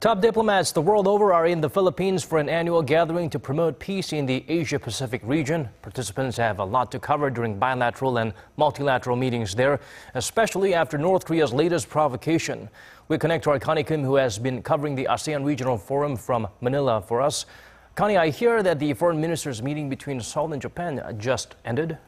Top diplomats the world over are in the Philippines for an annual gathering to promote peace in the Asia-Pacific region. Participants have a lot to cover during bilateral and multilateral meetings there, especially after North Korea's latest provocation. We connect to our Connie Kim, who has been covering the ASEAN Regional Forum from Manila for us. Connie, I hear that the foreign ministers' meeting between Seoul and Japan just ended.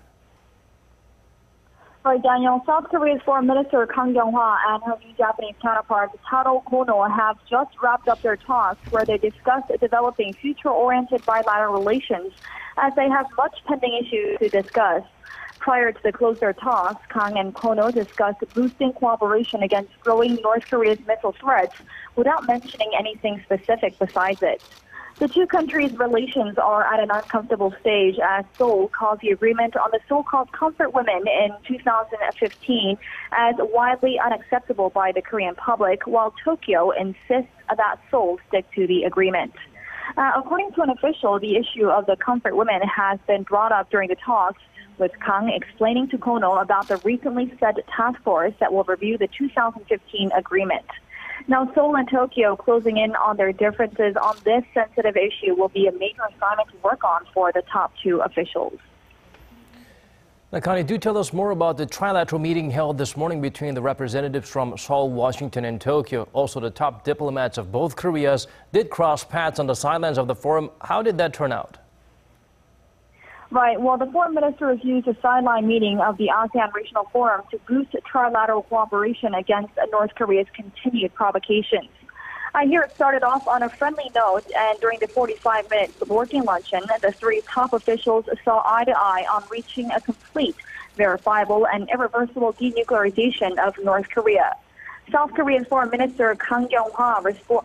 Right, Daniel. South Korea's Foreign Minister Kyung-wha and her new Japanese counterpart Taro Kono have just wrapped up their talks where they discussed developing future-oriented bilateral relations as they have much pending issues to discuss. Prior to the closer talks, Kang and Kono discussed boosting cooperation against growing North Korea's missile threats without mentioning anything specific besides it. The two countries' relations are at an uncomfortable stage as Seoul calls the agreement on the so-called comfort women in 2015 as widely unacceptable by the Korean public, while Tokyo insists that Seoul stick to the agreement. According to an official, the issue of the comfort women has been brought up during the talks, with Kang explaining to Kono about the recently set task force that will review the 2015 agreement. Now, Seoul and Tokyo closing in on their differences on this sensitive issue will be a major assignment to work on for the top two officials. Now, Connie, do tell us more about the trilateral meeting held this morning between the representatives from Seoul, Washington, and Tokyo. Also, the top diplomats of both Koreas did cross paths on the sidelines of the forum. How did that turn out? Right. Well, the foreign ministers used a sideline meeting of the ASEAN Regional Forum to boost trilateral cooperation against North Korea's continued provocations. I hear it started off on a friendly note, and during the 45-minute working luncheon, the three top officials saw eye to eye on reaching a complete, verifiable, and irreversible denuclearization of North Korea. South Korea's Foreign Minister Kyung-wha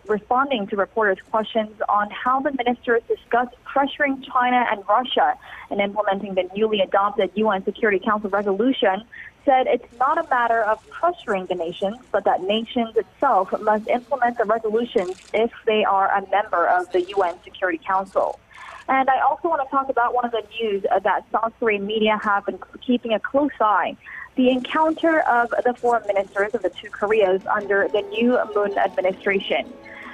responding to reporters' questions on how the ministers discussed pressuring China and Russia in implementing the newly adopted UN Security Council resolution, said it's not a matter of pressuring the nations, but that nations itself must implement the resolutions if they are a member of the UN Security Council. And I also want to talk about one of the news that South Korean media have been keeping a close eye. The encounter of the foreign ministers of the two Koreas under the new Moon administration.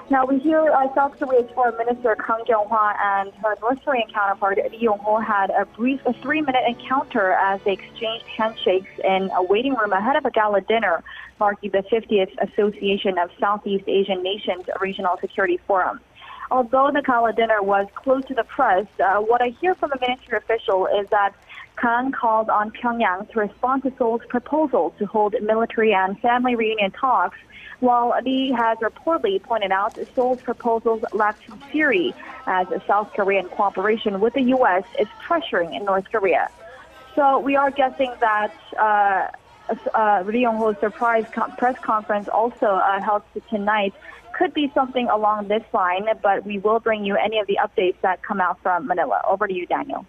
Now, we hear South Korea's Foreign Minister Kyung-wha and her North Korean counterpart Lee Yong-ho had a brief 3-minute encounter as they exchanged handshakes in a waiting room ahead of a gala dinner marking the 50th Association of Southeast Asian Nations Regional Security Forum. Although the gala dinner was closed to the press, what I hear from a ministry official is that Kang called on Pyongyang to respond to Seoul's proposal to hold military and family reunion talks, while Lee has reportedly pointed out Seoul's proposals lack sincerity as South Korean cooperation with the U.S. is pressuring in North Korea. So we are guessing that Lee Yong-ho's surprise press conference also held tonight could be something along this line, but we will bring you any of the updates that come out from Manila. Over to you, Daniel.